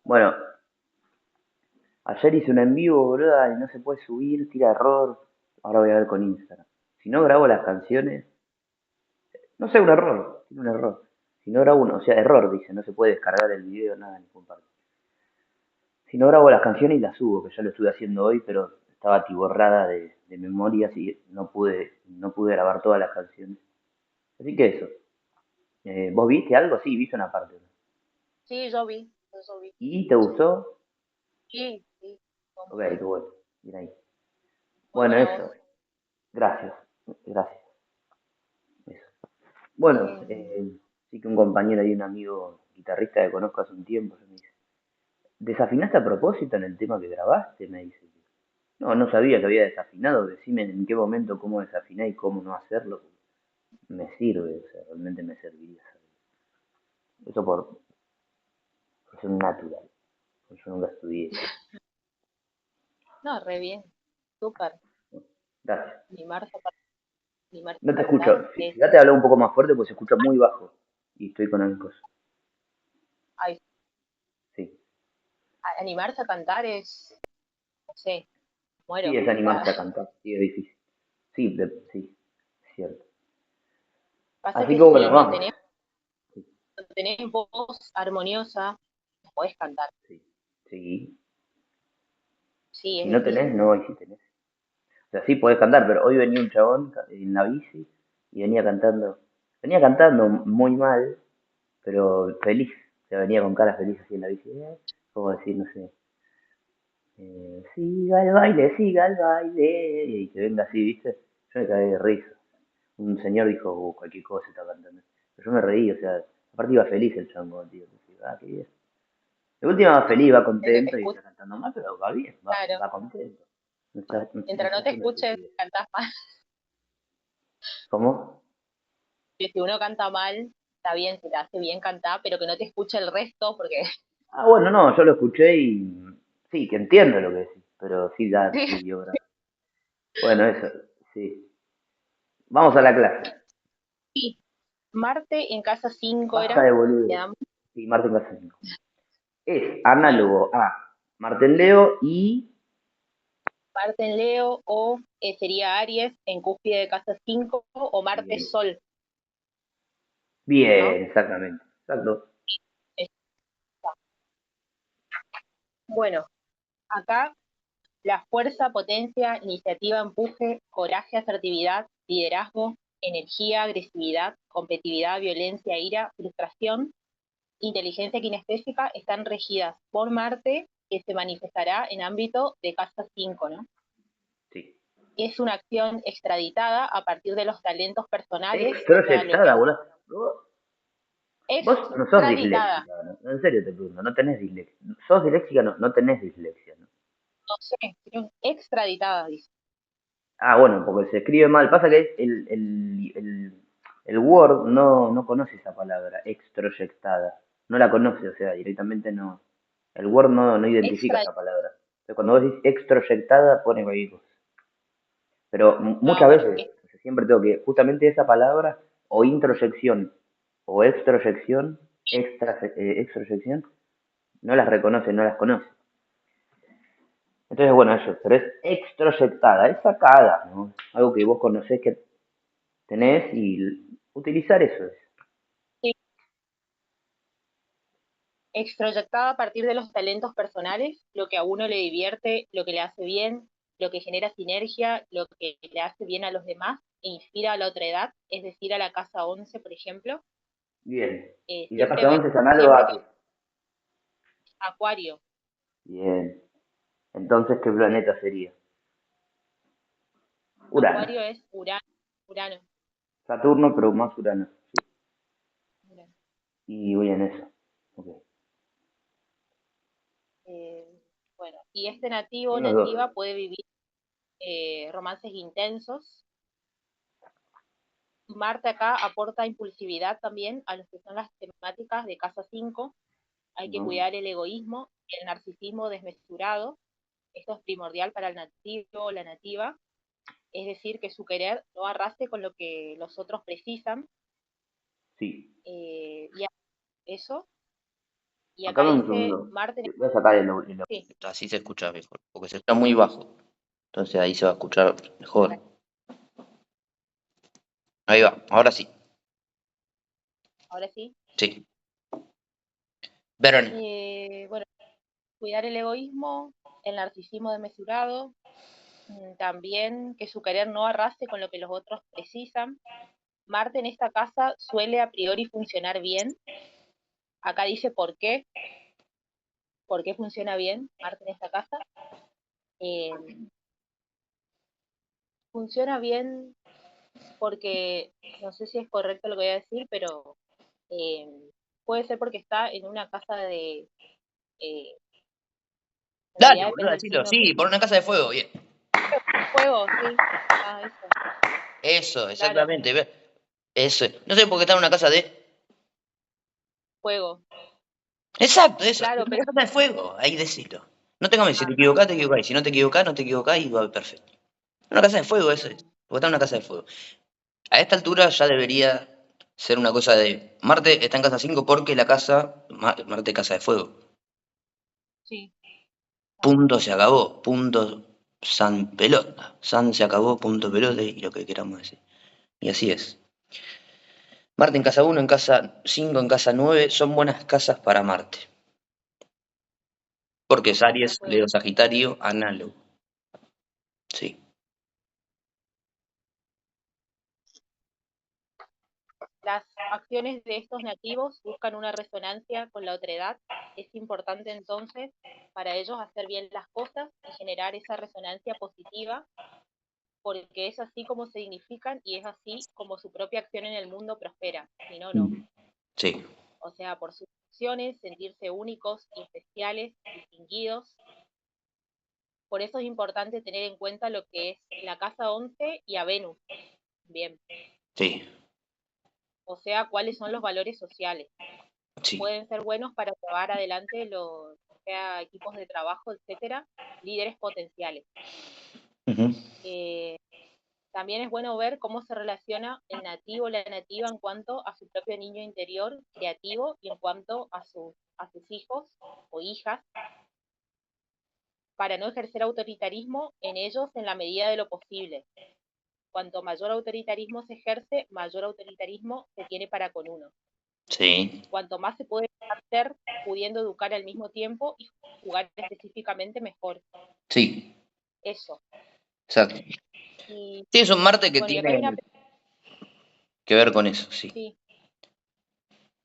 Bueno, ayer hice un en vivo, boludo, y no se puede subir, tira error. Ahora voy a ver con Instagram. Si no grabo las canciones, no sé, un error, tiene un error. Si no grabo uno, o sea, error, dice, no se puede descargar el video, nada, ni compartir. Si no grabo las canciones y las subo, que ya lo estuve haciendo hoy, pero estaba atiborrada de memorias y no pude grabar todas las canciones. Así que eso. ¿Vos viste algo? Sí, viste una parte. Sí, yo vi. ¿Y te gustó? Sí, sí, fue Ok, muy qué bueno. bueno. Bien ahí. Muy Bueno, buena voz. eso. Gracias. Gracias. Eso. Bueno, Eh, sí que un compañero y un amigo guitarrista que conozco hace un tiempo me dice, ¿desafinaste a propósito en el tema que grabaste? Me dice. No, no sabía que había desafinado. Decime en qué momento cómo desafiné y cómo no hacerlo. Me sirve, o sea, realmente me serviría saber. Eso por ser un natural. Porque yo nunca estudié. no, re bien. Súper. Gracias. Animarse animarse No a te escucho. cantar es. Fíjate, habla un poco más fuerte porque se escucha muy bajo. Y estoy con algo. Ay, Sí. animarse a cantar es. No sé, Sí, muero. es animarse a cantar. Sí, es difícil. Sí, sí, es cierto. Pasa Así que que bueno, si vamos. Sí, no tenés voz armoniosa, no podés cantar. sí, sí. Sí, es Si no difícil. tenés, no, y si tenés. O sea, sí podés cantar, pero hoy venía un chabón en la bici y venía cantando. Venía cantando muy mal, pero feliz. O sea, venía con cara feliz así en la bici. Como decir, no sé. Siga el baile. Y que venga así, ¿viste? Yo me cagué de risa. Un señor dijo, cualquier cosa está cantando. Pero yo me reí, o sea, aparte iba feliz el chongo, tío. Qué bien. De última va feliz, va contento y Escucha, está cantando mal, pero va bien, claro. va contento. No Mientras está no te haciendo escuches, estupidez. cantás mal. ¿Cómo? Que si uno canta mal, está bien, se te hace bien cantar, pero que no te escuche el resto, porque Ah, bueno, no, yo lo escuché y sí, que entiendo lo que decís, pero sí, sí, dio gracia. Bueno, eso, sí. Vamos a la clase. sí, Marte en casa 5 Basta era, de le boludo. damos, Sí, Martín Castellino. Es bueno, análogo a Martín Leo y... Marte en Leo o sería Aries en cúspide de casa 5 o Marte Bien, Sol, ¿no? bien, exactamente. Exacto. Bueno, acá la fuerza, potencia, iniciativa, empuje, coraje, asertividad, liderazgo, energía, agresividad, competitividad, violencia, ira, frustración, inteligencia kinestésica están regidas por Marte, que se manifestará en ámbito de casa 5, ¿no? Sí. Es una acción extraditada a partir de los talentos personales, o sea, lo que Extroyectada, a uno boludo. Vos no sos extraditada, disléxica, ¿no? En serio te pregunto, no tenés dislexia. Sos disléxica, no, no tenés dislexia, ¿no? no sé, creo, extraditada, dice. Ah, bueno, porque se escribe mal. Pasa que el Word no conoce esa palabra, extroyectada. No la conoce, o sea, directamente no. El Word no identifica Extra, esa palabra. Entonces, cuando vos decís extroyectada, pone cualquier cosa. Pero ah, muchas bueno, veces, o sea, siempre tengo que, justamente esa palabra, o introyección, o extroyección, extroyección, no las reconoce, no las conoce. Entonces, bueno, eso, pero es extroyectada, es sacada, ¿no? Algo que vos conocés que tenés y utilizar eso es. sí, extroyectada a partir de los talentos personales, lo que a uno le divierte, lo que le hace bien, lo que genera sinergia, lo que le hace bien a los demás e inspira a la otra edad, es decir, a la casa 11, por ejemplo, Bien. Y la siempre, casa 11 es análoga siempre a que qué. Acuario, Bien. Entonces, ¿qué planeta sería? Urano. Acuario es Urano, Urano, Saturno, pero más Urano. Sí. Urano. Y voy en eso. Ok. Eh, bueno, y este nativo o Son los dos. nativa puede vivir romances intensos. Marte acá aporta impulsividad también a lo que son las temáticas de casa 5. Hay que ¿No? cuidar el egoísmo y el narcisismo desmesurado. Esto es primordial para el nativo o la nativa. Es decir, que su querer no arrase con lo que los otros precisan. Sí. Y eso. Y Acá acá un dice segundo. Marte, Voy a sacar el. sí, Así se escucha mejor, porque se está muy bajo. Entonces ahí se va a escuchar mejor. Ahí va, ahora sí. ahora sí. Sí. Verón. Bueno, cuidar el egoísmo, el narcisismo desmesurado, también que su querer no arrase con lo que los otros precisan. Marte en esta casa suele a priori funcionar bien. Acá dice por qué funciona bien Marte en esta casa. Eh, Funciona bien porque, no sé si es correcto lo que voy a decir, pero eh, puede ser porque está en una casa eh, en Dale, realidad boludo, depende del decilo. signo, Sí, por una casa de fuego, bien. fuego, sí. Ah, eso, Eso, claro, exactamente. Eso. No sé por qué está en una casa de. fuego, Exacto, eso. claro, Una pero casa de fuego, ahí decilo. No te comes, si ah, te equivocás, te equivocás. Y si no te equivocás, no te equivocás y va perfecto. Una casa de fuego, eso es. Porque está en una casa de fuego. A esta altura ya debería ser una cosa de. Marte está en casa 5 porque la casa. Marte casa de fuego. sí, Punto se acabó. Punto san pelota. San se acabó, punto pelota y lo que queramos decir. Y así es. Marte en casa 1, en casa 5, en casa 9 son buenas casas para Marte. Porque es Aries, Leo, fuego. Sagitario, análogo. Sí. Las acciones de estos nativos buscan una resonancia con la otredad. Es importante entonces para ellos hacer bien las cosas y generar esa resonancia positiva, porque es así como se dignifican y es así como su propia acción en el mundo prospera. Si no, no. Sí. O sea, por sus acciones, sentirse únicos y especiales, distinguidos. Por eso es importante tener en cuenta lo que es la casa 11 y a Venus. Bien. Sí. O sea, cuáles son los valores sociales. Sí. Pueden ser buenos para llevar adelante los sea, equipos de trabajo, etcétera, líderes potenciales. Ujú. Eh, También es bueno ver cómo se relaciona el nativo o la nativa en cuanto a su propio niño interior creativo y en cuanto a sus hijos o hijas, para no ejercer autoritarismo en ellos en la medida de lo posible. Cuanto mayor autoritarismo se ejerce, mayor autoritarismo se tiene para con uno. Sí. Cuanto más se puede hacer pudiendo educar al mismo tiempo y jugar específicamente mejor. Sí. Eso. Exacto. Y Sí, es un Marte que bueno, y acá hay tiene que ver con eso, sí. sí,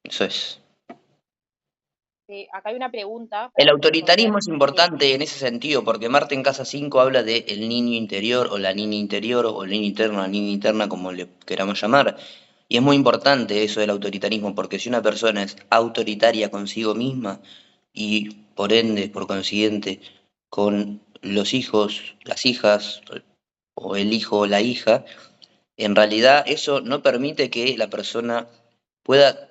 Eso es. acá hay una pregunta El para autoritarismo responder. es importante en ese sentido, porque Marte en casa 5 habla de el niño interior o la niña interior o el niño interno, la niña interna, como le queramos llamar. Y es muy importante eso del autoritarismo, porque si una persona es autoritaria consigo misma y por ende, por consiguiente, con los hijos, las hijas o el hijo o la hija, en realidad eso no permite que la persona pueda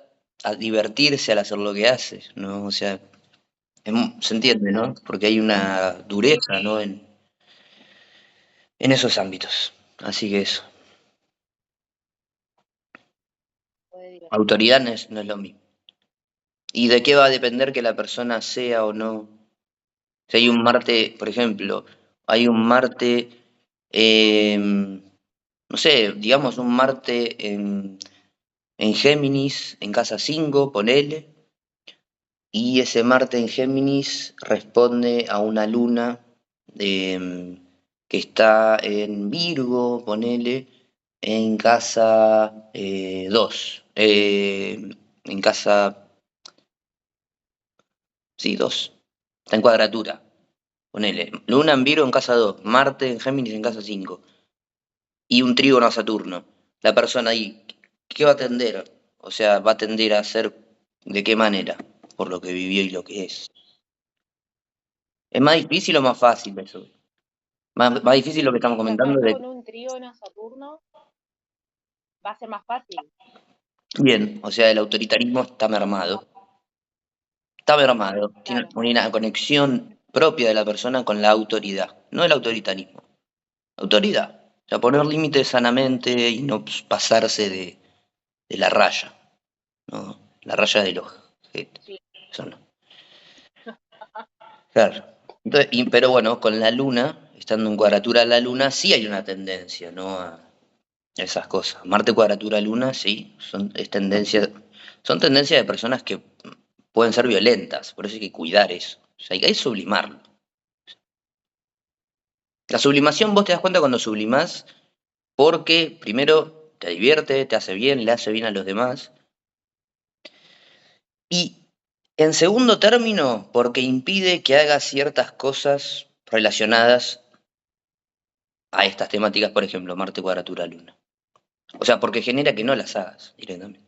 divertirse al hacer lo que hace, ¿no? O sea, se entiende, ¿no? Porque hay una Sí, dureza, ¿no? En esos ámbitos. Así que eso. puede divertir. Autoridad no es lo mismo. ¿Y de qué va a depender que la persona sea o no? Si hay un Marte, por ejemplo, hay un Marte, no sé, digamos un Marte en Géminis, en casa 5, ponele, y ese Marte en Géminis responde a una luna que está en Virgo, ponele, en casa 2. En casa, sí, 2. Está en cuadratura, ponele. Luna en Virgo en casa 2, Marte en Géminis en casa 5 y un trígono a Saturno. La persona ahí, ¿qué va a tender? O sea, va a tender a ser de qué manera, por lo que vivió y lo que es. ¿Es más difícil o más fácil eso? Más difícil lo que estamos Y acá comentando de. con un trígono Saturno va a ser más fácil. Bien, o sea, el autoritarismo está mermado. Está mermado. Tiene Claro, una conexión propia de la persona con la autoridad, no el autoritarismo. Autoridad. O sea, poner límites sanamente y no pasarse de la raya, ¿no? La raya del ojo. sí. Eso no. Claro. Entonces, pero bueno, con la luna, estando en cuadratura a la luna, sí hay una tendencia, ¿no? A esas cosas. Marte cuadratura luna, sí, son tendencias de personas que pueden ser violentas, por eso hay que cuidar eso. O sea, hay que sublimarlo. La sublimación vos te das cuenta cuando sublimás porque primero te divierte, te hace bien, le hace bien a los demás. Y en segundo término, porque impide que hagas ciertas cosas relacionadas a estas temáticas, por ejemplo, Marte cuadratura luna. O sea, porque genera que no las hagas directamente.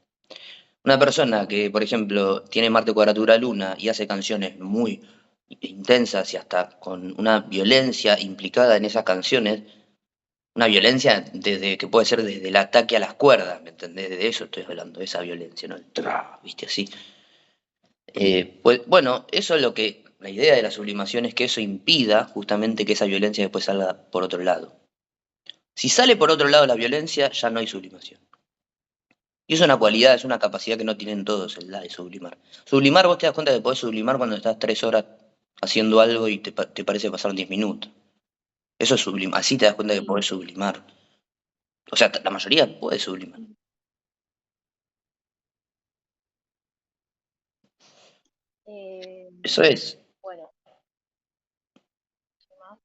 Una persona que, por ejemplo, tiene Marte cuadratura luna y hace canciones muy intensas y hasta con una violencia implicada en esas canciones, una violencia desde que puede ser desde el ataque a las cuerdas, ¿me entendés? De eso estoy hablando, de esa violencia, ¿no? ¿Viste? Así. Pues bueno, eso es lo que, la idea de la sublimación es que eso impida justamente que esa violencia después salga por otro lado. Si sale por otro lado la violencia, ya no hay sublimación. Y es una cualidad, es una capacidad que no tienen todos, la de sublimar. Sublimar, vos te das cuenta que podés sublimar cuando estás 3 horas haciendo algo y te parece pasar 10 minutos. Eso es sublimar, así te das cuenta que Sí. podés sublimar. O sea, la mayoría puede sublimar. Eh, Eso es. bueno, ¿qué más?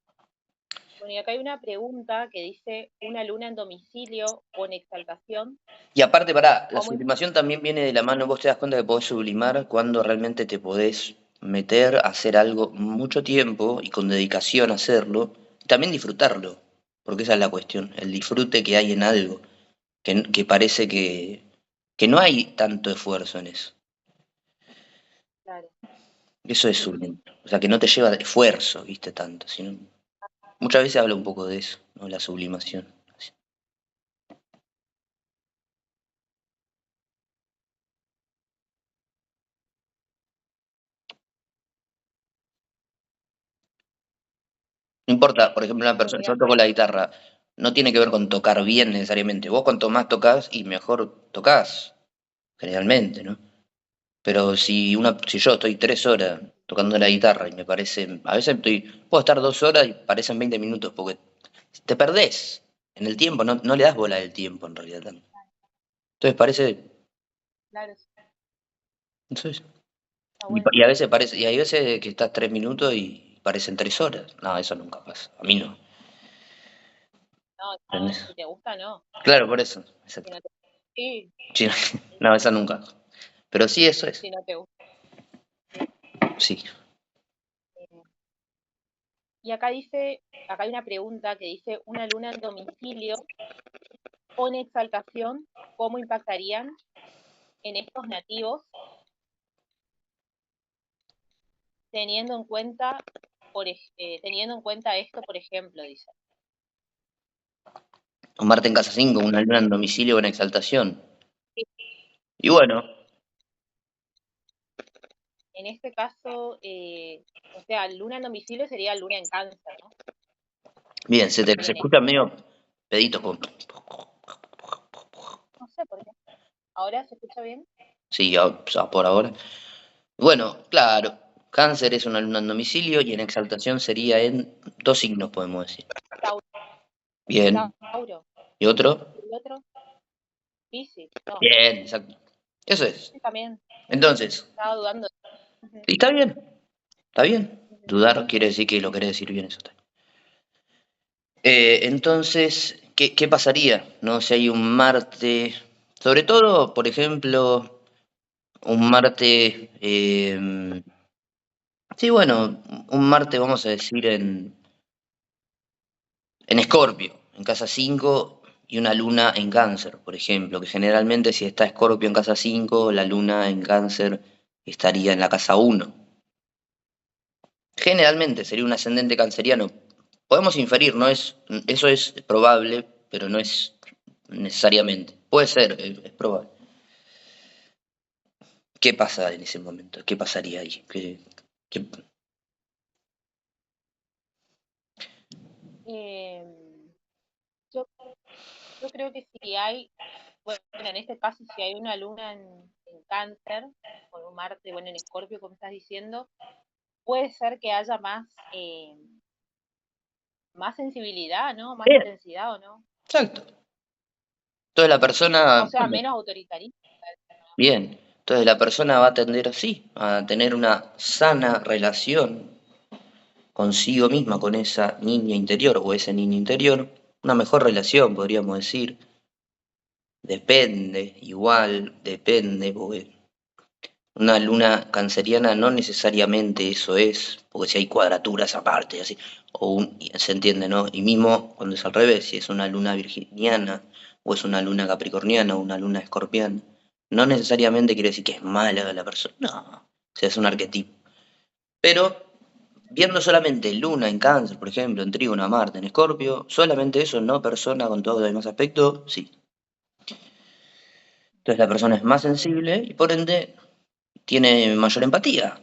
Bueno, y acá hay una pregunta que dice, ¿una luna en domicilio o en exaltación? Y aparte, pará, la ¿Cómo sublimación también viene de la mano, vos te das cuenta que podés sublimar cuando realmente te podés meter a hacer algo mucho tiempo y con dedicación a hacerlo, y también disfrutarlo, porque esa es la cuestión, el disfrute que hay en algo, que parece que no hay tanto esfuerzo en eso. claro, Eso es sublime. O sea, que no te lleva de esfuerzo, viste, tanto, sino muchas veces habla un poco de eso, ¿no? La sublimación. No importa, por ejemplo, una bueno, persona, y yo acá, toco la guitarra, no tiene que ver con tocar bien necesariamente. Vos cuanto más tocas y mejor tocas, generalmente, ¿no? Pero si yo estoy 3 horas tocando la guitarra y me parece, a veces puedo estar 2 horas y parecen 20 minutos, porque te perdés en el tiempo, no le das bola del tiempo en realidad tanto. Entonces parece, claro, sí, eso es. está Y, bueno. y a veces parece, y hay veces que estás 3 minutos y parecen 3 horas. No, eso nunca pasa. A mí no. No, ¿Entendés? si te gusta, no. Claro, por eso. Si Exacto. no te, sí, Sí, no, esa nunca. Pero sí, eso es. si no te gusta, sí. Sí. Eh, y acá dice, acá hay una pregunta que dice, ¿una luna en domicilio o en exaltación, cómo impactarían en estos nativos, teniendo en cuenta, teniendo en cuenta esto, por ejemplo, dice. Un Marte en casa 5, una luna en domicilio o en exaltación. Y bueno, En este caso, o sea, luna en domicilio sería luna en cáncer, ¿no? bien, se Viene. escucha medio pedito con. No sé por qué. ¿Ahora se escucha bien? Sí, o sea, por ahora. Bueno, claro. Cáncer es una luna en domicilio y en exaltación sería en 2 signos, podemos decir. Tauro. Bien. Tauro. ¿Y otro? ¿Y el otro? Piscis. No. Bien, exacto. Eso es. Sí, también. Entonces, Estaba dudando. Ujú, y está bien, está bien. ujú. Dudar quiere decir que lo querés decir bien, eso está bien. Entonces, ¿qué pasaría, no? Si hay un Marte, sobre todo, por ejemplo, un Marte, sí, bueno, un Marte, vamos a decir, en Escorpio, en casa 5 y una luna en Cáncer, por ejemplo, que generalmente si está Escorpio en casa 5, la luna en Cáncer estaría en la casa 1. Generalmente sería un ascendente canceriano. Podemos inferir, no es, eso es probable, pero no es necesariamente. Puede ser, es probable. ¿Qué pasa en ese momento? ¿Qué pasaría ahí? ¿Qué- Eh, yo, yo creo que si hay, bueno, en este caso, si hay una luna en cáncer, con un Marte, bueno, en Escorpio, como estás diciendo, puede ser que haya más sensibilidad, ¿no? Más Bien, intensidad, ¿o no? exacto. Entonces la persona, O sea, menos autoritarismo. bien, entonces la persona va a tender así, a tener una sana relación consigo misma, con esa niña interior o ese niño interior, una mejor relación, podríamos decir. Depende, igual, depende, porque una luna canceriana no necesariamente eso es, porque si hay cuadraturas aparte, así, se entiende, ¿no? Y mismo cuando es al revés, si es una luna virginiana, o es una luna capricorniana, o una luna escorpiana, no necesariamente quiere decir que es mala la persona, no, o sea, es un arquetipo. Pero viendo solamente luna en cáncer, por ejemplo, en trígono a Marte, en escorpio, solamente eso, no persona con todos los demás aspectos, sí. Entonces la persona es más sensible y por ende tiene mayor empatía.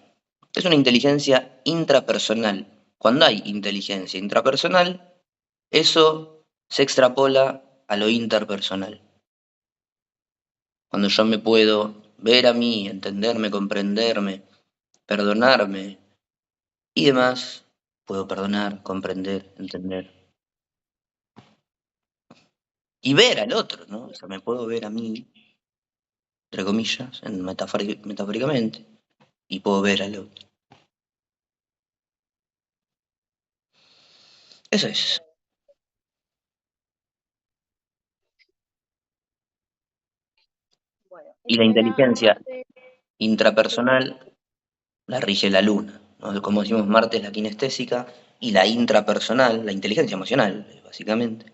Es una inteligencia intrapersonal. Cuando hay inteligencia intrapersonal, eso se extrapola a lo interpersonal. Cuando yo me puedo ver a mí, entenderme, comprenderme, perdonarme y demás, puedo perdonar, comprender, entender. Y ver al otro, ¿no? O sea, me puedo ver a mí, entre comillas, metafóricamente, y puedo ver al otro. Eso es. Bueno, Y la esta era inteligencia Marte. Sí, intrapersonal la rige la luna, ¿no? Como decimos, Marte es la kinestésica y la intrapersonal, la inteligencia emocional, básicamente,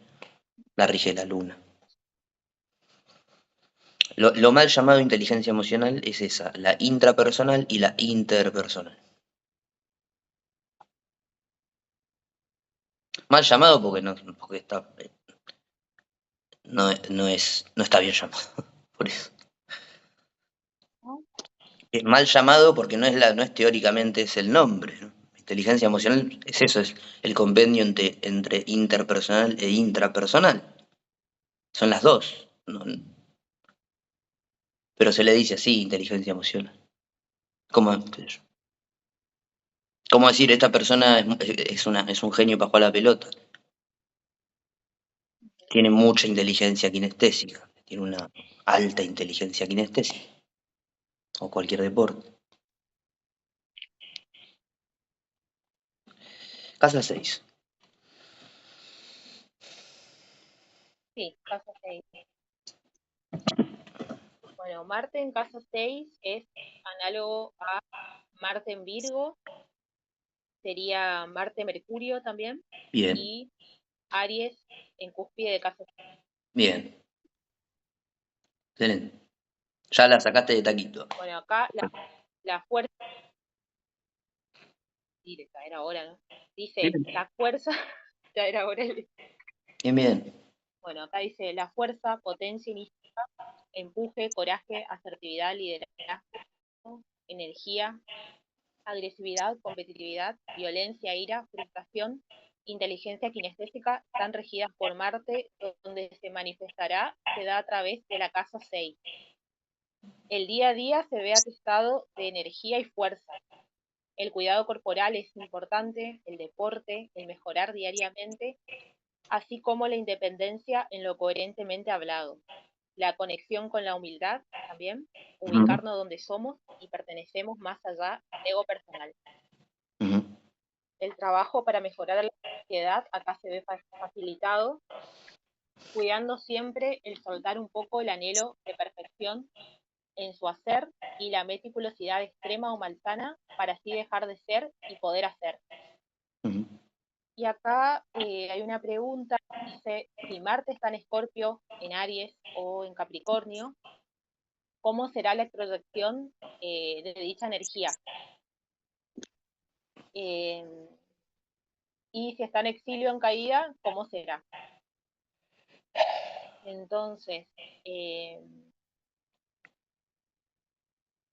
la rige la luna. Lo mal llamado inteligencia emocional es esa, la intrapersonal y la interpersonal. Mal llamado porque no está bien llamado, por eso. ¿no? Es mal llamado porque no es teóricamente es el nombre, ¿no? Inteligencia emocional es eso, es el compendio entre interpersonal e intrapersonal. Son las dos, ¿no? Pero se le dice así, inteligencia emocional. ¿Cómo, cómo decir, esta persona es un genio para jugar a la pelota? Tiene mucha inteligencia kinestésica, tiene una alta inteligencia kinestésica, o cualquier deporte. Casa 6. Sí, casa 6. Bueno, Marte en casa 6 es análogo a Marte en Virgo, sería Marte-Mercurio también, Bien, y Aries en cúspide de casa 6. bien, excelente. Ya la sacaste de taquito. Bueno, acá la fuerza, directa, era ahora, ¿no? Dice, Bien, la fuerza, ya era hora. bien, bien. Bueno, acá dice, la fuerza, potencia, iniciativa, empuje, coraje, asertividad, liderazgo, energía, agresividad, competitividad, violencia, ira, frustración, inteligencia kinestésica, están regidas por Marte, donde se manifestará, se da a través de la casa 6. El día a día se ve atestado de energía y fuerza. El cuidado corporal es importante, el deporte, el mejorar diariamente, así como la independencia en lo coherentemente hablado. La conexión con la humildad también, Ujú, ubicarnos donde somos y pertenecemos más allá del ego personal. ujú, El trabajo para mejorar la sociedad acá se ve facilitado, cuidando siempre el soltar un poco el anhelo de perfección en su hacer y la meticulosidad extrema o malsana para así dejar de ser y poder hacer. ujú. Y acá hay una pregunta, dice, si Marte está en Escorpio, en Aries o en Capricornio, ¿cómo será la proyección de dicha energía? Eh, y si está en exilio, en caída, ¿cómo será? Entonces, eh,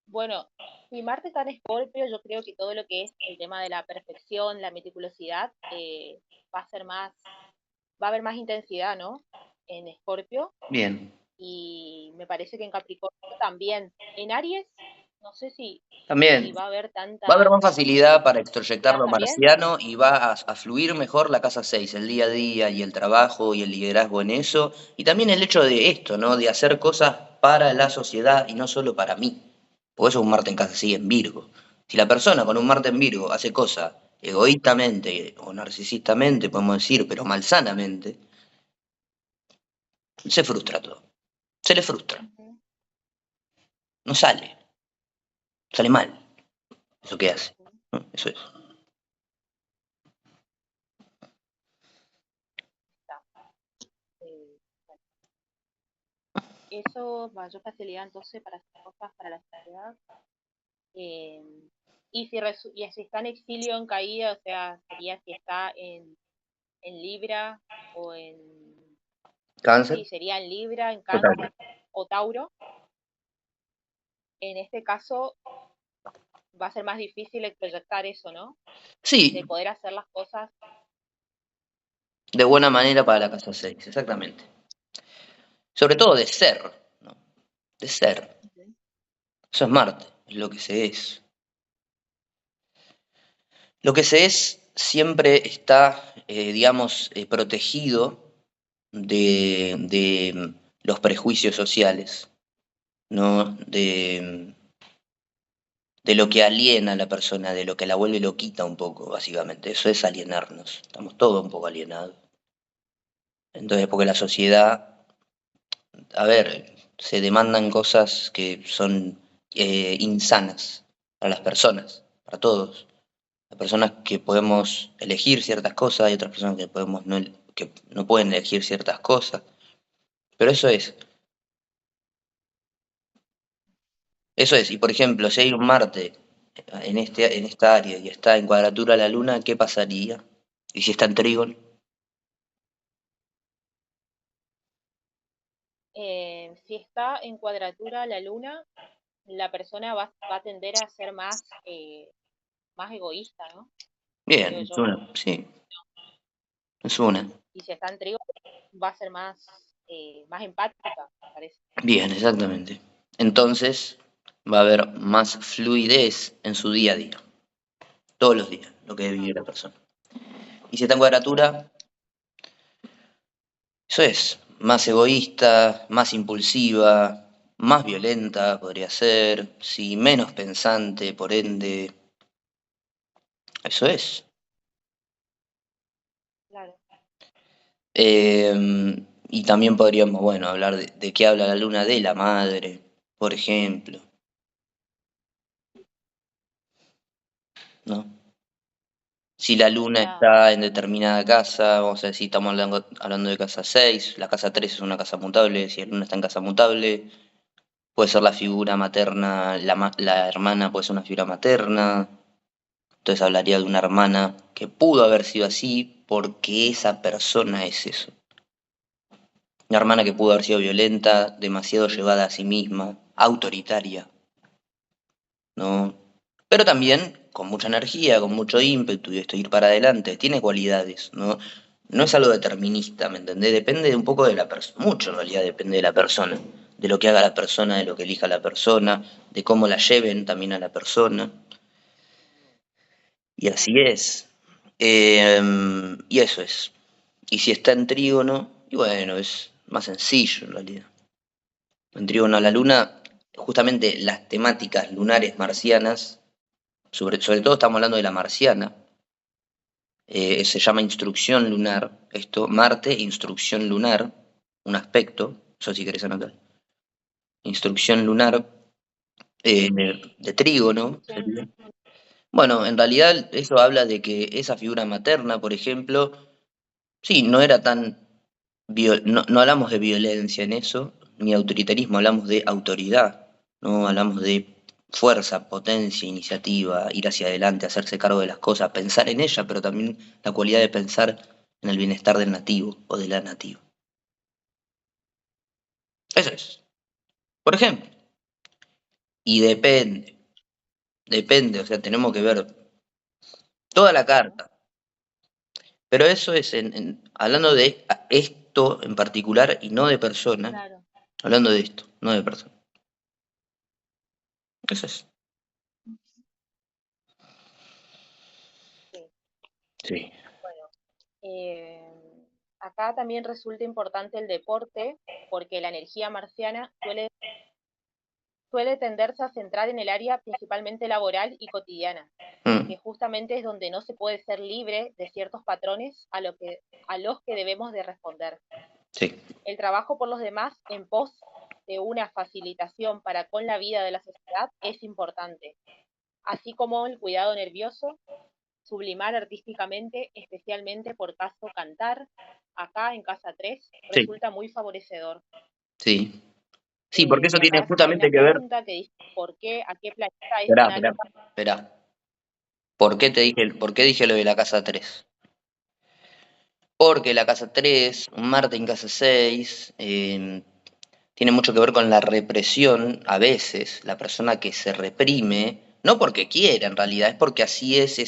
bueno, si Marte está en Escorpio, yo creo que todo lo que es el tema de la perfección, la meticulosidad, va a ser más, va a haber más intensidad, ¿no? En Escorpio, Bien. y me parece que en Capricornio también. En Aries, no sé si También va a haber va a haber tanta... más facilidad para extroyectar Ah, lo ¿también? marciano y va a fluir mejor la casa 6, el día a día y el trabajo y el liderazgo en eso. Y también el hecho de esto, ¿no? De hacer cosas para la sociedad y no solo para mí. Porque eso es un Marte en casa 6 en Virgo. Si la persona con un Marte en Virgo hace cosas egoístamente o narcisistamente, podemos decir, pero malsanamente, se frustra todo. Se le frustra. Ujú. No sale. Sale mal. Eso que hace. ¿No? Eso es. Está. Bueno, eso, mayor facilidad entonces para hacer cosas para la sociedad. Eh, y si está en exilio, en caída, o sea, sería si está en Libra o en... Cáncer. Sí, sería en Libra, en Total. Cáncer o Tauro. En este caso va a ser más difícil proyectar eso, ¿no? De Sí, poder hacer las cosas. de buena manera para la casa 6, exactamente. Sobre todo de ser, ¿no? De ser. Ujú. Eso es Marte, es lo que se es. Lo que se es siempre está, digamos, protegido de los prejuicios sociales, ¿no? De lo que aliena a la persona, de lo que la vuelve loquita un poco, básicamente. Eso es alienarnos. Estamos todos un poco alienados. Entonces, porque la sociedad, a ver, se demandan cosas que son insanas para las personas, para todos. Hay personas que podemos elegir ciertas cosas, hay otras personas que que no pueden elegir ciertas cosas. Pero eso es. Y por ejemplo, si hay un Marte en esta área y está en cuadratura a la Luna, ¿qué pasaría? ¿Y si está en trígono? Si está en cuadratura la luna, la persona va a tender a ser más egoísta, ¿no? Creo Bien, es yo. una, sí, es una. Y si está en trigo, va a ser más empática, me parece. Bien, exactamente. Entonces va a haber más fluidez en su día a día, todos los días, lo que debe Ah, vivir la persona. Y si está en cuadratura, eso es, más egoísta, más impulsiva, más violenta podría ser, sí, menos pensante, por ende, eso es. claro. Y también podríamos, bueno, hablar de qué habla la luna de la madre, por ejemplo, ¿no? Si la O luna sea, está en determinada casa, vamos a decir, estamos hablando de casa 6, la casa 3 es una casa mutable, si la luna está en casa mutable, puede ser la figura materna, la hermana puede ser una figura materna, entonces hablaría de una hermana que pudo haber sido así porque esa persona es eso. Una hermana que pudo haber sido violenta, demasiado llevada a sí misma, autoritaria, ¿no? Pero también con mucha energía, con mucho ímpetu y esto ir para adelante, tiene cualidades, ¿no? No es algo determinista, ¿me entendés? Depende de un poco de la persona, mucho en realidad depende de la persona, de lo que haga la persona, de lo que elija la persona, de cómo la lleven también a la persona. Y así claro. es. Y eso es. Y si está en trígono, y bueno, es más sencillo en realidad. En trígono a la luna, justamente las temáticas lunares marcianas, sobre todo estamos hablando de la marciana, se llama instrucción lunar, esto, Marte, instrucción lunar, un aspecto, eso si querés anotar, instrucción lunar eh, de trígono, Instrucción, sería. Bueno, en realidad eso habla de que esa figura materna, por ejemplo, sí, no era tan, no hablamos de violencia en eso, ni autoritarismo, hablamos de autoridad, no hablamos de fuerza, potencia, iniciativa, ir hacia adelante, hacerse cargo de las cosas, pensar en ella, pero también la cualidad de pensar en el bienestar del nativo o de la nativa. Eso es, por ejemplo. Y depende, o sea, tenemos que ver toda la claro, carta. Pero eso es hablando de esto en particular y no de persona, claro. hablando de esto, no de persona. Eso es. Sí. Bueno, acá también resulta importante el deporte porque la energía marciana suele tenderse a centrar en el área principalmente laboral y cotidiana, Mm, que justamente es donde no se puede ser libre de ciertos patrones a los que debemos de responder. sí. El trabajo por los demás en pos de una facilitación para con la vida de la sociedad es importante, así como el cuidado nervioso, sublimar artísticamente, especialmente por caso cantar, acá en Casa 3 Sí. resulta muy favorecedor. Sí. Sí, porque eso Y tiene acá hay una justamente que ver. pregunta que dice, ¿por qué, a qué planeta es Esperá, esperá, análoga? esperá. ¿Por qué dije lo de la casa 3? Porque la casa 3, un Marte en casa 6, tiene mucho que ver con la represión, a veces, la persona que se reprime, no porque quiera en realidad, es porque así es,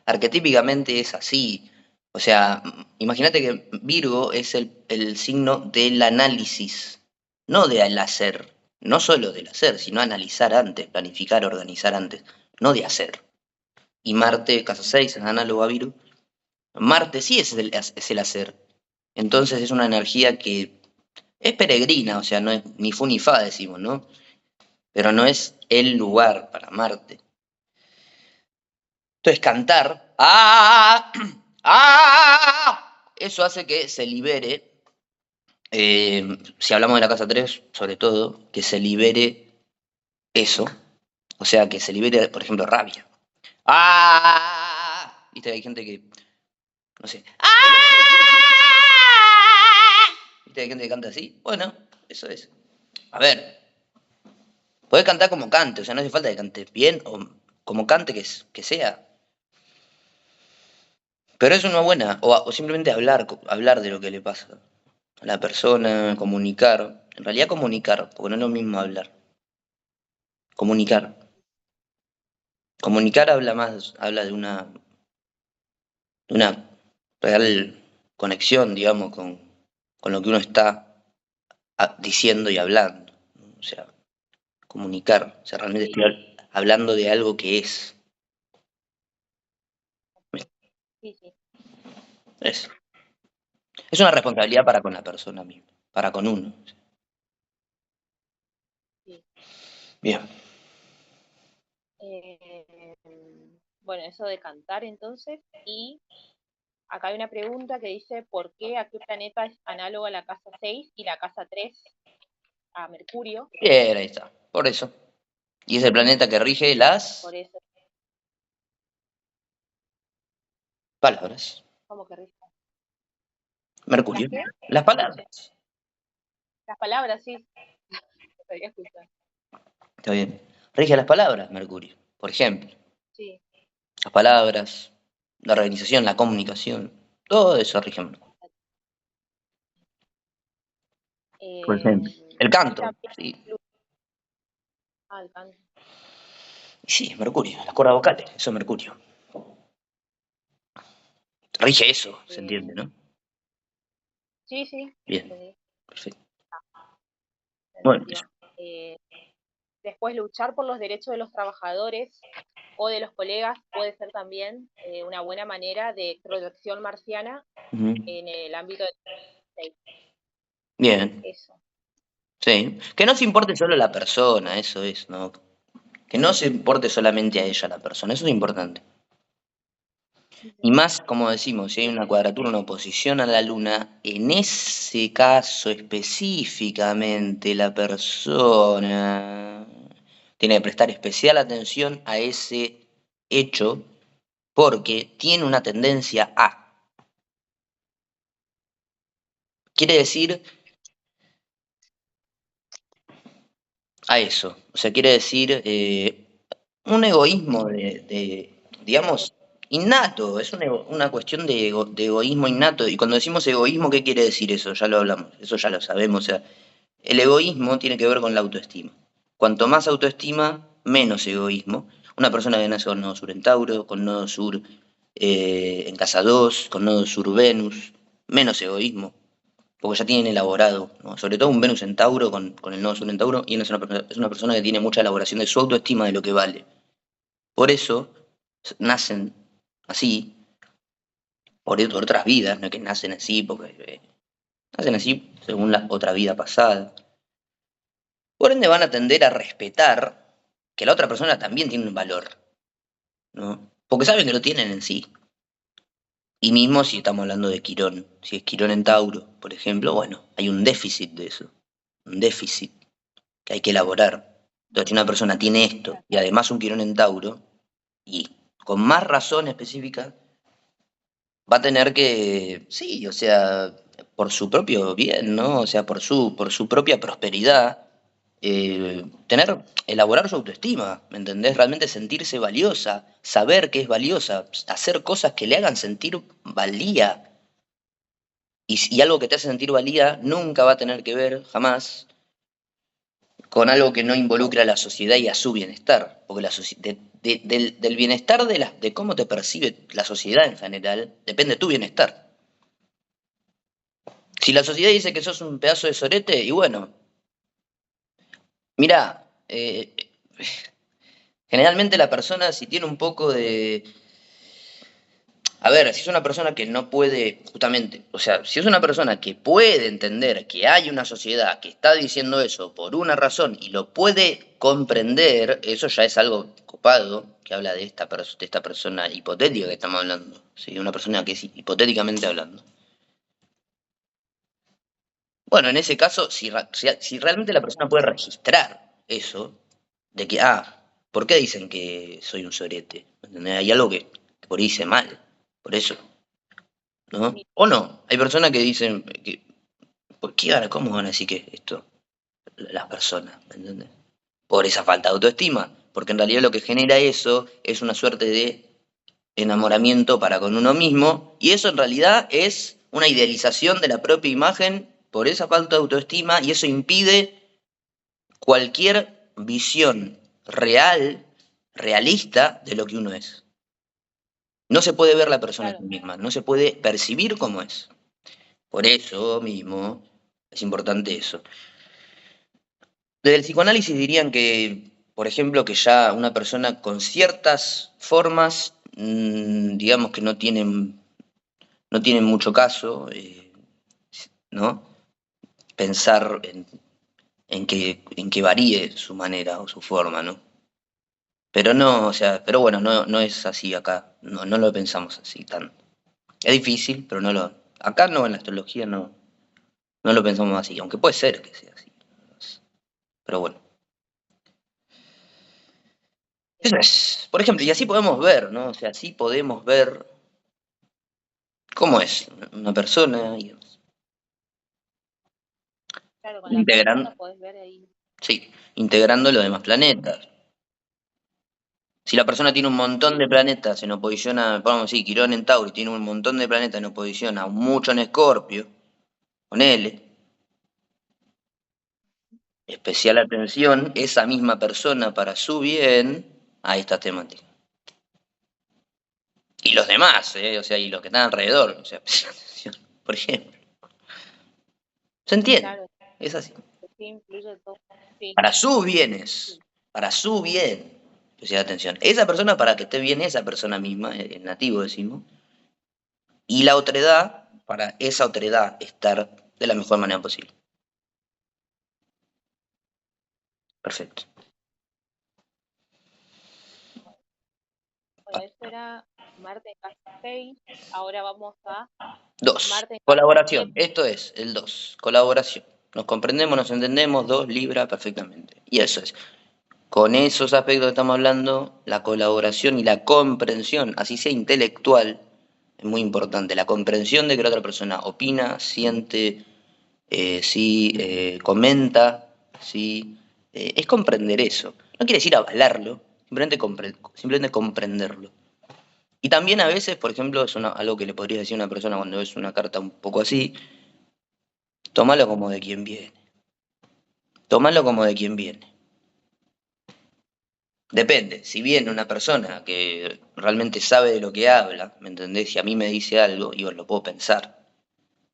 arquetípicamente es así. O sea, imagínate que Virgo es el signo del análisis, no del hacer, no solo del hacer, sino analizar antes, planificar, organizar antes, no de hacer. Y Marte, casa 6, es análogo a Virgo. Marte sí es el hacer. Entonces es una energía que es peregrina, o sea, no es ni fu ni fa, decimos, ¿no? Pero no es el lugar para Marte. Entonces cantar, ¡ah! ¡Ah! Eso hace que se libere, si hablamos de la casa 3, sobre todo, que se libere eso, o sea, que se libere, por ejemplo, rabia. ¡Ah! Viste, hay gente que, no sé, ¡ah! Viste, hay gente que canta así. Bueno, eso es. A ver, podés cantar como cante, o sea, no hace falta que cantes bien o como cante que sea. Pero es una buena, o simplemente hablar de lo que le pasa a la persona, comunicar. En realidad comunicar, porque no es lo mismo hablar. Comunicar. Comunicar habla de una real conexión, digamos, con lo que uno está diciendo y hablando. O sea, comunicar. O sea, realmente Sí, estoy hablando de algo que es. sí, sí, Es, es una responsabilidad para con la persona misma, para con uno. sí. Bien. Eh, bueno, eso de cantar entonces. Y acá hay una pregunta que dice, ¿por qué a qué planeta es análoga la casa 6 y la casa 3 a Mercurio? Bien, ahí está. Por eso. Y es el planeta que rige las Por eso, palabras. ¿cómo que rige? ¿Las Mercurio. qué? Las No escuché. palabras. Las palabras, sí. No sabía escuchar. Está bien. Rige las palabras, Mercurio. Por ejemplo. Sí. Las palabras, la organización, la comunicación. Todo eso rige Mercurio. Por ejemplo. El Y canto. también Sí. el canto. Y sí, es Mercurio. Las cuerdas vocales. Eso es Mercurio. Rige eso, se entiende, Eh, ¿no? sí, sí, Bien. entendí, Perfecto. se Bueno, eso. entendió. Después, luchar por los derechos de los trabajadores o de los colegas puede ser también una buena manera de protección marciana Ujú. en el ámbito del Bien. eso. Sí. Que no se importe solo la persona, eso es, ¿no? Que no se importe solamente a ella la persona, eso es importante. Y más, como decimos, si hay una cuadratura, una oposición a la Luna, en ese caso específicamente la persona tiene que prestar especial atención a ese hecho porque tiene una tendencia a. Quiere decir a eso. O sea, quiere decir un egoísmo digamos, innato. Es una cuestión de egoísmo innato. Y cuando decimos egoísmo, ¿qué quiere decir eso? Ya lo hablamos, eso ya lo sabemos. O sea, el egoísmo tiene que ver con la autoestima. Cuanto más autoestima, menos egoísmo. Una persona que nace con nodo sur en Tauro, con nodo sur en casa 2, con nodo sur Venus, menos egoísmo porque ya tienen elaborado, ¿no? Sobre todo un Venus en Tauro con el nodo sur en Tauro, y es una persona que tiene mucha elaboración de su autoestima de lo que vale. Por eso nacen así, por otras vidas, no es que nacen así, porque nacen así según la otra vida pasada. Por ende van a tender a respetar que la otra persona también tiene un valor, ¿no? Porque saben que lo tienen en sí. Y mismo si estamos hablando de Quirón, si es Quirón en Tauro, por ejemplo, bueno, hay un déficit de eso, un déficit que hay que elaborar. Entonces, si una persona tiene esto y además un Quirón en Tauro, y con más razón específica, va a tener que, sí, o sea, por su propio bien, ¿no? O sea, por su propia prosperidad, elaborar su autoestima, ¿me entendés? Realmente sentirse valiosa, saber que es valiosa, hacer cosas que le hagan sentir valía. Y algo que te hace sentir valía nunca va a tener que ver, jamás, con algo que no involucre a la sociedad y a su bienestar. Porque del bienestar de cómo te percibe la sociedad en general, depende tu bienestar. Si la sociedad dice que sos un pedazo de sorete, y bueno, mira, generalmente la persona si tiene un poco de... A ver, si es una persona que no puede, justamente, o sea, si es una persona que puede entender que hay una sociedad que está diciendo eso por una razón y lo puede comprender, eso ya es algo copado, que habla de de esta persona hipotética que estamos hablando, ¿sí? Una persona que es hipotéticamente hablando. Bueno, en ese caso, si realmente la persona puede registrar eso, de que, ¿por qué dicen que soy un sorete? ¿Entendés? Hay algo que por ahí hice mal, por eso, ¿no? O no, hay personas que dicen, ¿por qué ahora, cómo van a decir que esto, las personas, ¿me entiendes? Por esa falta de autoestima, porque en realidad lo que genera eso es una suerte de enamoramiento para con uno mismo, y eso en realidad es una idealización de la propia imagen por esa falta de autoestima, y eso impide cualquier visión real, realista de lo que uno es. No se puede ver la persona en sí misma, no se puede percibir como es. Por eso mismo es importante eso. Desde el psicoanálisis dirían que, por ejemplo, que ya una persona con ciertas formas, digamos que no tienen mucho caso, ¿no? Pensar en que varíe su manera o su forma, ¿no? Pero no, o sea, pero bueno, no es así acá, no lo pensamos así tan. Es difícil, pero acá no, en la astrología no lo pensamos así, aunque puede ser que sea así. Pero bueno. Eso es, por ejemplo, y así podemos ver, ¿no? O sea, así podemos ver cómo es una persona y Claro, con la integrando, persona podés ver ahí. sí, integrando los demás planetas. Si la persona tiene un montón de planetas en oposición a, vamos a decir, Quirón en Tauro, y tiene un montón de planetas en oposición a mucho en Escorpio, ponele, especial atención, esa misma persona para su bien a estas temáticas. Y los demás, o sea, y los que están alrededor, o sea, por ejemplo. ¿Se entiende? Claro, Es así. sí influye todo. Sí, Para sus bienes, para su bien. Especial atención. Esa persona para que esté bien, esa persona misma, el nativo decimos, y la otredad, para esa otredad estar de la mejor manera posible. Perfecto. bueno, eso era Marte en casa 6. Ahora vamos a 2. Marte en casa Colaboración. 7. Esto es el 2. Colaboración. Nos comprendemos, nos entendemos, 2 Libra perfectamente. Y eso es. Con esos aspectos que estamos hablando, la colaboración y la comprensión, así sea intelectual, es muy importante. La comprensión de que la otra persona opina, siente, sí, comenta, sí. Es comprender eso. No quiere decir avalarlo, simplemente comprenderlo. Y también a veces, por ejemplo, es algo que le podría decir a una persona cuando ves una carta un poco así, tómalo como de quien viene. Tómalo como de quien viene. Depende, si viene una persona que realmente sabe de lo que habla, ¿me entendés? Si a mí me dice algo, yo lo puedo pensar,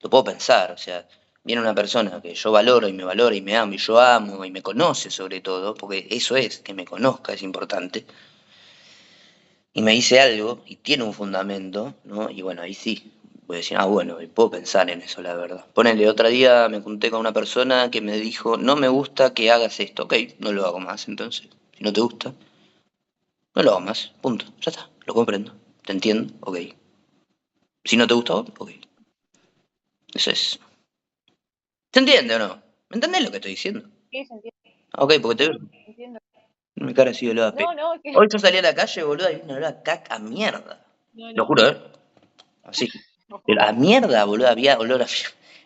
o sea, viene una persona que yo valoro y me amo y yo amo y me conoce sobre todo, porque eso es, que me conozca, es importante, y me dice algo y tiene un fundamento, ¿no? Y bueno, ahí sí, voy a decir, bueno, puedo pensar en eso, la verdad. Ponele, otro día me junté con una persona que me dijo, no me gusta que hagas esto. Ok, no lo hago más, entonces. Si no te gusta, no lo hago más. Punto. Ya está, lo comprendo. Te entiendo, ok. Si no te gusta, ok. Eso es. ¿Se entiende o no? ¿Me entendés lo que estoy diciendo? Sí, se entiende. Ok, porque te veo. Sí, entiendo. Mi cara así olor a pe. No, que... Hoy yo salí a la calle, boludo, y un olor a caca a mierda. Lo juro, ¿eh? Así. Pero a mierda, boludo, había olor a...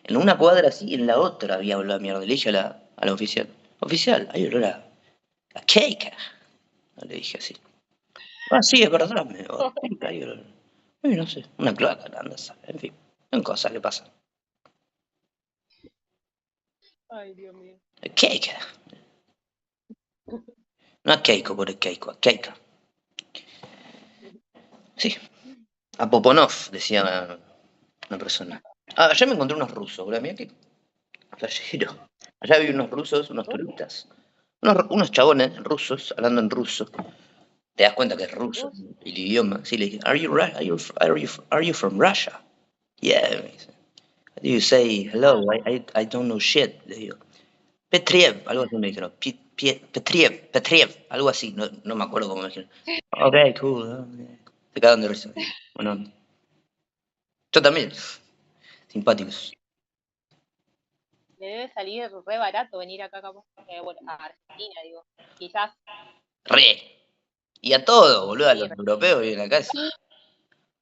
En una cuadra así y en la otra había olor a mierda. Le dije a la oficial, oficial, hay olor a cake. Le dije así. Ah, sí, es verdad, hay olor. No sé, una cloaca, anda, en fin, son cosas que pasan. Ay, Dios mío. Cake. No a Keiko por el Keiko, a Keika. Sí, a Poponov, decía una persona. Ah, allá me encontré unos rusos, boludo, mira qué flashero. Allá vi unos rusos, unos turistas. Unos chabones rusos, hablando en ruso. Te das cuenta que es ruso, el idioma. Sí, le dije, are you from Russia? Yeah, me dice. How do you say hello? I don't know shit, le digo. Petriev, algo así me dijeron. Petriev, algo así, no me acuerdo cómo me dijeron. Ok, cool. Se cagaron de risa. Bueno, yo también. Simpáticos. Le debe salir re barato venir acá, bueno, a Argentina, digo. Quizás. Re. Y a todo, boludo, a Sí, los europeos vienen acá.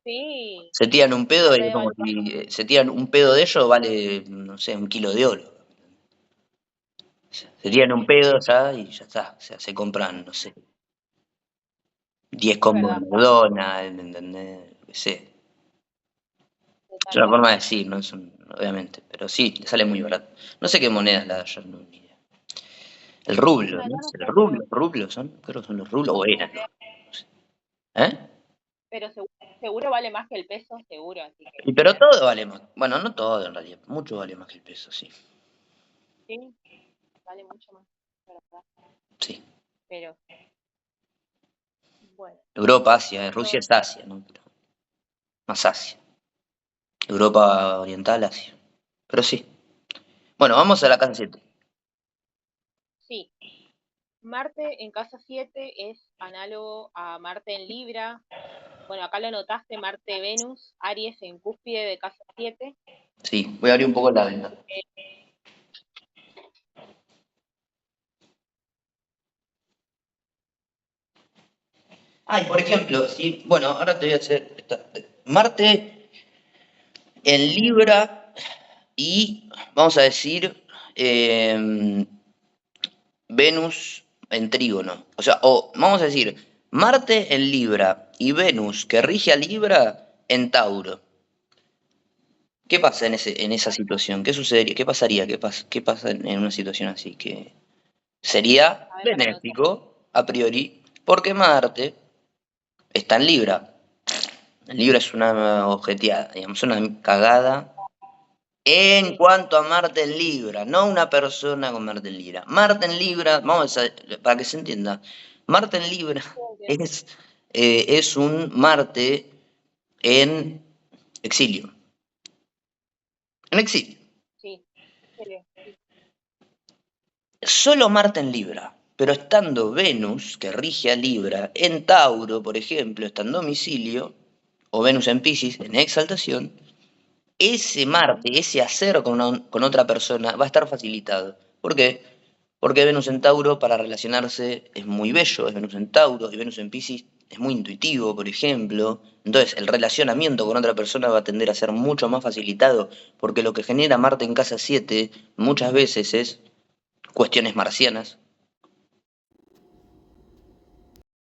sí. Se tiran un pedo Está y re es como devaluado. si se tiran un pedo de ellos vale, no sé, 1 kilo de oro. Se tiran un pedo ya y ya está. O sea, se compran, no sé, 10 Es combos de verdad. McDonald's, ¿me entendés? Lo que sé. Es una forma de decir, ¿no? Obviamente. Pero sí, le sale muy barato. No sé qué monedas la de ayer, no, ni idea. El rublo, No, ¿no? yo no sé, ¿El rublo son? Creo que son los rublos o eran, ¿no? No sé. ¿Eh? pero seguro vale más que el peso, seguro, así que. Y pero todo vale más. Bueno, no todo en realidad. Mucho vale más que el peso, sí. Sí, vale mucho más, ¿verdad? Sí. Pero, bueno. Europa, Asia. Rusia es Asia, ¿no? Pero más Asia. Europa Oriental, Asia. Pero sí. Bueno, vamos a la casa 7. Sí. Marte en casa 7 es análogo a Marte en Libra. Bueno, acá lo notaste, Marte-Venus, Aries en cúspide de casa 7. Sí, voy a abrir un poco la ventana. Ay, por ejemplo, sí, bueno, ahora te voy a hacer Marte en Libra y vamos a decir Venus en Trígono. O sea, vamos a decir Marte en Libra y Venus que rige a Libra en Tauro. ¿Qué pasa en esa situación? ¿Qué sucedería? ¿Qué pasaría? ¿Qué pasa en una situación así? Que sería A ver, para anotar. benéfico a priori porque Marte está en Libra. El Libra es una objeteada, digamos, una cagada en cuanto a Marte en Libra, no una persona con Marte en Libra. Marte en Libra, para que se entienda, Marte en Libra es un Marte en exilio. En exilio. Sí, sí. Solo Marte en Libra, pero estando Venus, que rige a Libra, en Tauro, por ejemplo, está en domicilio, o Venus en Piscis, en exaltación, ese Marte, ese hacer con otra persona va a estar facilitado. ¿Por qué? Porque Venus en Tauro para relacionarse es muy bello, es Venus en Tauro, y Venus en Piscis es muy intuitivo, por ejemplo. Entonces el relacionamiento con otra persona va a tender a ser mucho más facilitado, porque lo que genera Marte en casa 7 muchas veces es cuestiones marcianas,